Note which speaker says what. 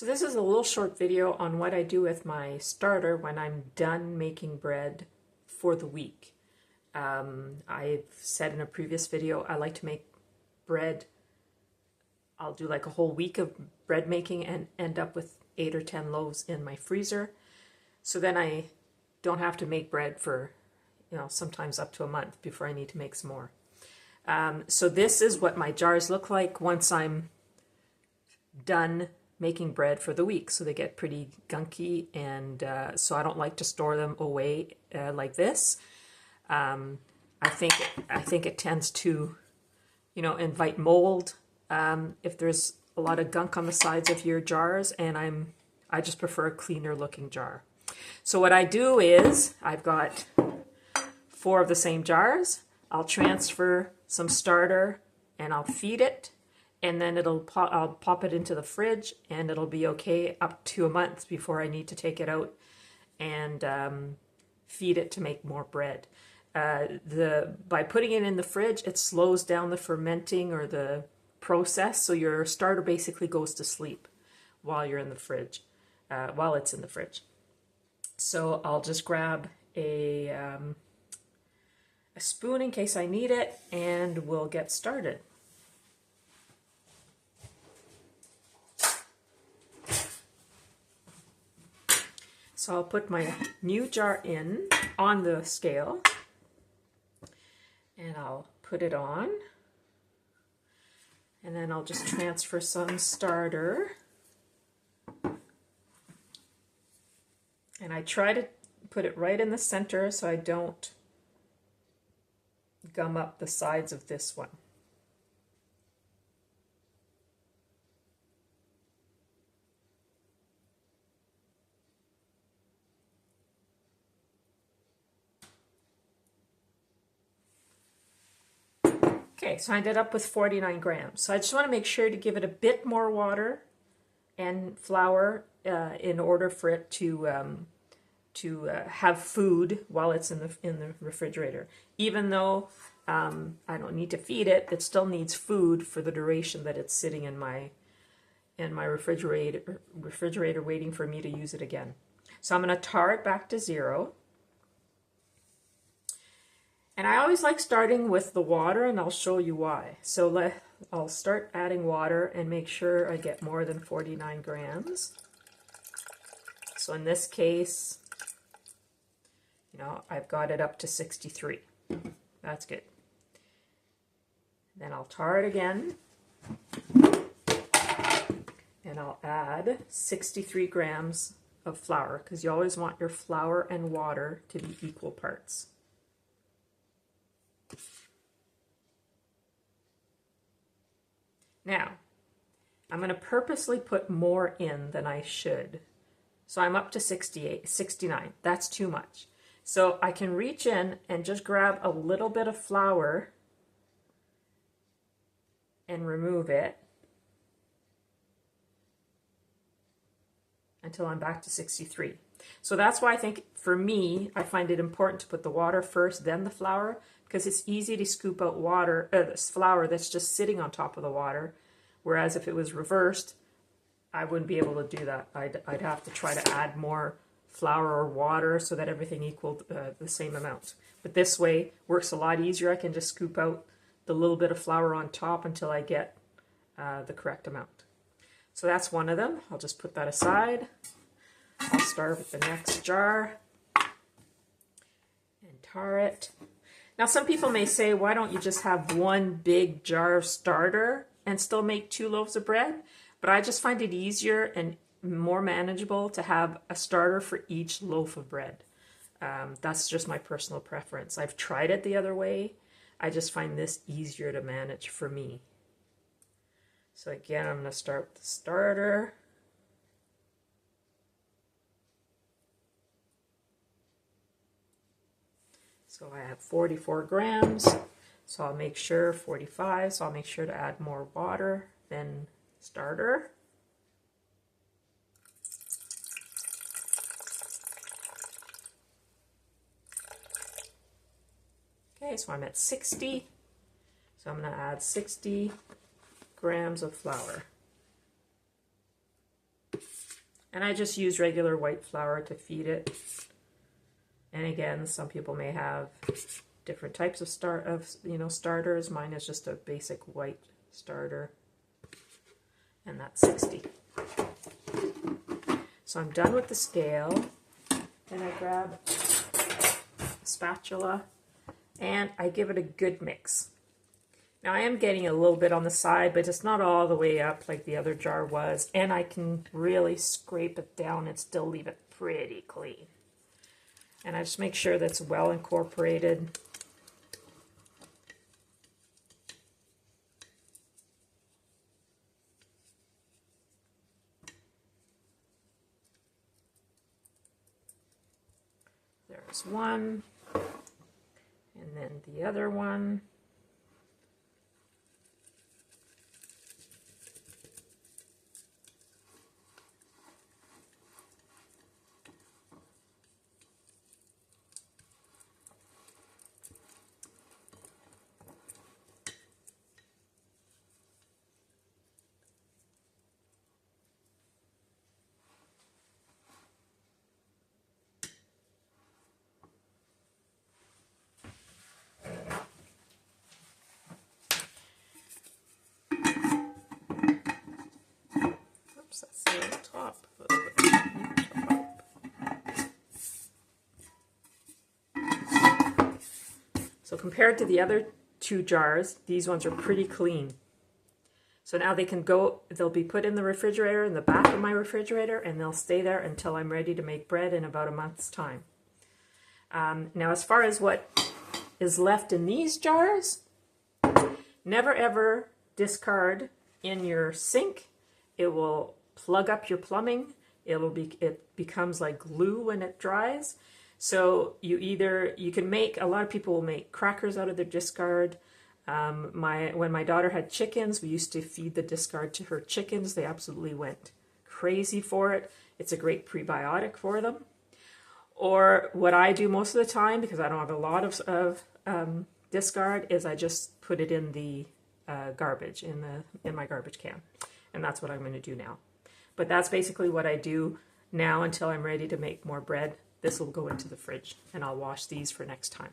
Speaker 1: So this is a little short video on what I do with my starter when I'm done making bread for the week. I've said in a previous video I like to make bread. I'll do like a whole week of bread making and end up with 8 or 10 loaves in my freezer. So then I don't have to make bread for, sometimes up to a month before I need to make some more. So this is what my jars look like once I'm done making bread for the week. So they get pretty gunky, and so I don't like to store them away like this. I think it tends to, invite mold if there's a lot of gunk on the sides of your jars, and I just prefer a cleaner looking jar. So what I do is I've got 4 of the same jars. I'll transfer some starter and I'll feed it, and then I'll pop it into the fridge, and it'll be okay up to a month before I need to take it out and feed it to make more bread. By putting it in the fridge, it slows down the fermenting or the process, so your starter basically goes to sleep while you're in the fridge, while it's in the fridge. So I'll just grab a spoon in case I need it, and we'll get started. So I'll put my new jar in on the scale, and I'll put it on, and then I'll just transfer some starter. And I try to put it right in the center so I don't gum up the sides of this one. Okay, so I ended up with 49 grams. So I just want to make sure to give it a bit more water and flour in order for it to have food while it's in the refrigerator. Even though I don't need to feed it, it still needs food for the duration that it's sitting in my refrigerator waiting for me to use it again. So I'm going to tar it back to 0. And I always like starting with the water, and I'll show you why. So I'll start adding water and make sure I get more than 49 grams. So in this case, I've got it up to 63. That's good. Then I'll tar it again, and I'll add 63 grams of flour, because you always want your flour and water to be equal parts. Now, I'm going to purposely put more in than I should. So I'm up to 69. That's too much. So I can reach in and just grab a little bit of flour and remove it until I'm back to 63. So that's why I think, for me, I find it important to put the water first, then the flour, because it's easy to scoop out this flour that's just sitting on top of the water. Whereas if it was reversed, I wouldn't be able to do that. I'd have to try to add more flour or water so that everything equaled the same amount. But this way works a lot easier. I can just scoop out the little bit of flour on top until I get the correct amount. So that's one of them. I'll just put that aside. I'll start with the next jar and tar it. Now some people may say, why don't you just have one big jar of starter and still make 2 loaves of bread? But I just find it easier and more manageable to have a starter for each loaf of bread. That's just my personal preference. I've tried it the other way. I just find this easier to manage for me. So again, I'm going to start with the starter. So I have 44 grams. So I'll make sure 45. So I'll make sure to add more water than starter. Okay, so I'm at 60. So I'm going to add 60 grams of flour. And I just use regular white flour to feed it. And again, some people may have different types of starters. Mine is just a basic white starter. And that's 60. So I'm done with the scale. Then I grab a spatula and I give it a good mix. Now I am getting a little bit on the side, but it's not all the way up like the other jar was. And I can really scrape it down and still leave it pretty clean. And I just make sure that's well incorporated. There's one, and then the other one. That's the top. So compared to the other two jars, these ones are pretty clean. So now they'll be put in the refrigerator, in the back of my refrigerator, and they'll stay there until I'm ready to make bread in about a month's time. Now as far as what is left in these jars, never ever discard in your sink. It will plug up your plumbing. It becomes like glue when it dries. So you can make, a lot of people will make crackers out of their discard. When my daughter had chickens, we used to feed the discard to her chickens. They absolutely went crazy for it. It's a great prebiotic for them. Or what I do most of the time, because I don't have a lot of discard, is I just put it in the garbage, in my garbage can. And that's what I'm going to do now. But that's basically what I do now until I'm ready to make more bread. This will go into the fridge, and I'll wash these for next time.